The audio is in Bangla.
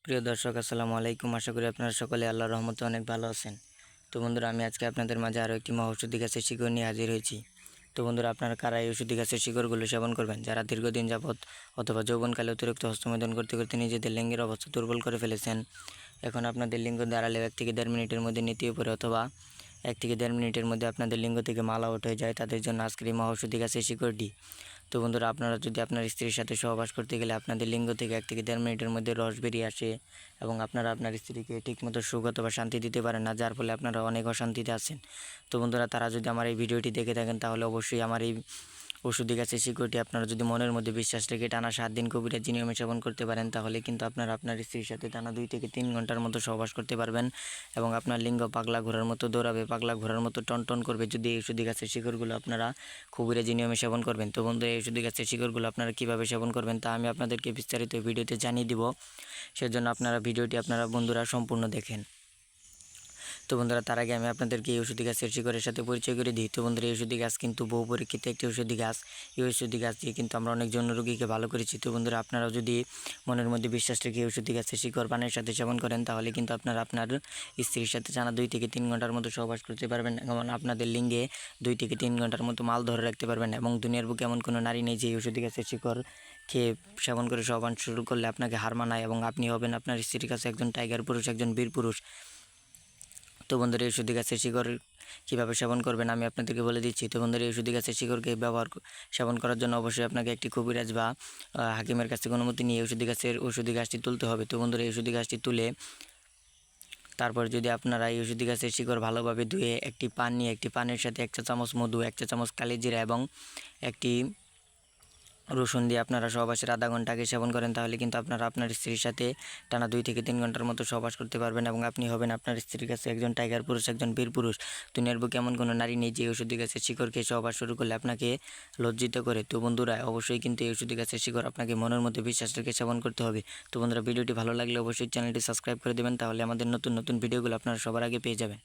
প্রিয় দর্শক আসসালামু আলাইকুম। আশা করি আপনারা সকলে আল্লাহর রহমতে অনেক ভালো আছেন। তো বন্ধুরা, আমি আজকে আপনাদের মাঝে আরও একটি মহৌষধি গাছের শিকড় নিয়ে হাজির হয়েছি। তো বন্ধুরা, আপনারা কারা এই ওষুধি গাছের শিকড়গুলো সেবন করবেন? যারা দীর্ঘদিন যাবৎ অথবা যৌবনকালে অতিরিক্ত হস্তমৈথুন করতে করতে নিজেদের লিঙ্গের অবস্থা দুর্বল করে ফেলেছেন, এখন আপনাদের লিঙ্গ দাঁড়ালেও 1 থেকে 1.5 মিনিটের মধ্যে নীতিয়ে পড়ে অথবা 1 থেকে 1.5 মিনিটের মধ্যে আপনাদের লিঙ্গ থেকে মালা উঠে যায়, তাদের জন্য আজকের এই মহৌষধি গাছের শিকড়টি। তো বন্ধুরা, আপনারা যদি আপনার স্ত্রীর সাথে সহবাস করতে গেলে আপনাদের লিঙ্গ থেকে 1 থেকে 1.5 মিনিটের মধ্যে রস বেরিয়ে আসে এবং আপনারা আপনার স্ত্রীকে ঠিকমতো সুখ অথবা শান্তি দিতে পারেন না, যার ফলে আপনারা অনেক অশান্তিতে আছেন। তো বন্ধুরা, তারা যদি আমার এই ভিডিওটি দেখে থাকেন তাহলে অবশ্যই আমার এই ওষুধি গাছের শিকড়টি আপনারা যদি মনের মধ্যে বিশ্বাস রেখে টানা 7 দিন কবিরাজি নিয়মে সেবন করতে পারেন, তাহলে কিন্তু আপনারা আপনার স্ত্রীর সাথে টানা 2 থেকে 3 ঘন্টার মতো সহবাস করতে পারবেন এবং আপনার লিঙ্গ পাগলা ঘোড়ার মতো দৌড়াবে, পাগলা ঘোড়ার মতো টনটন করবে যদি এই ওষুধি গাছের শিকড়গুলো আপনারা কবিরাজি নিয়মে সেবন করবেন। তো বন্ধু, এই ওষুধি গাছের শিকড়গুলো আপনারা কীভাবে সেবন করবেন তা আমি আপনাদেরকে বিস্তারিত ভিডিওতে জানিয়ে দিব। সেজন্য আপনারা ভিডিওটি বন্ধুরা সম্পূর্ণ দেখেন। তো বন্ধুরা, তার আগে আমি আপনাদেরকে এই ওষুধি গাছের শিকড়ের সাথে পরিচয় করে দিই। তো বন্ধুরা, এই ওষুধি গাছ কিন্তু বহু পরীক্ষিত একটি ওষুধি গাছ। এই ওষুধি গাছ দিয়ে কিন্তু আমরা অনেকজন রোগীকে ভালো করেছি। তো বন্ধুরা, আপনারাও যদি মনের মধ্যে বিশ্বাস রেখে এই ওষুধি গাছের শিকড় পানের সাথে সেবন করেন, তাহলে কিন্তু আপনারা আপনার স্ত্রীর সাথে টানা 2 থেকে 3 ঘন্টার মতো সহবাস করতে পারবেন এবং আপনাদের লিঙ্গে 2 থেকে 3 ঘন্টার মতো মাল ধরে রাখতে পারবেন। এবং দুনিয়ার বুকে এমন কোনো নারী নেই যে এই ওষুধি গাছের শিকড় খেয়ে সেবন করে সহবাস শুরু করলে আপনাকে হার মানায় এবং আপনি হবেন আপনার স্ত্রীর কাছে একজন টাইগার পুরুষ, একজন বীর পুরুষ। তো বন্ধুরা, এই ওষুধি গাছের শিকড় কীভাবে সেবন করবেন আমি আপনাদেরকে বলে দিচ্ছি। তো বন্ধুরা, এই ওষুধি গাছের শিকড়কে সেবন করার জন্য অবশ্যই আপনাকে একটি কবিরাজ বা হাকিমের কাছ থেকে অনুমতি নিয়ে ওষুধি গাছটি তুলতে হবে। তো বন্ধুরা, এই ওষুধি গাছটি তুলে তারপর যদি আপনারা এই ওষুধি গাছের শিকড় ভালোভাবে ধুয়ে একটি পান নিয়ে একটি পানের সাথে 1 চা চামচ মধু, 1 চা চামচ কালিজিরা এবং একটি রসুন দিয়ে আপনারা সহবাসের আধা ঘন্টা আগে সেবন করেন, তাহলে কিন্তু আপনারা আপনার স্ত্রীর সাথে টানা 2 থেকে 3 ঘন্টার মতো সহবাস করতে পারবেন এবং আপনি হবেন আপনার স্ত্রীর কাছে একজন টাইগার পুরুষ, একজন বীর পুরুষ। দুনিয়ার বুকে এমন কোনো নারী নেই যে ওষুধি গাছের শিকড় খেয়ে সহবাস শুরু করলে আপনাকে লজ্জিত করে। তো বন্ধুরা, অবশ্যই কিন্তু এই ওষুধি গাছের শিকড় আপনাকে মনের মধ্যে বিশ্বাস রেখে সেবন করতে হবে। তো বন্ধুরা, ভিডিওটি ভালো লাগলে অবশ্যই চ্যানেলটি সাবস্ক্রাইব করে দেবেন, তাহলে আমাদের নতুন নতুন ভিডিওগুলো আপনারা সবার আগে পেয়ে যাবেন।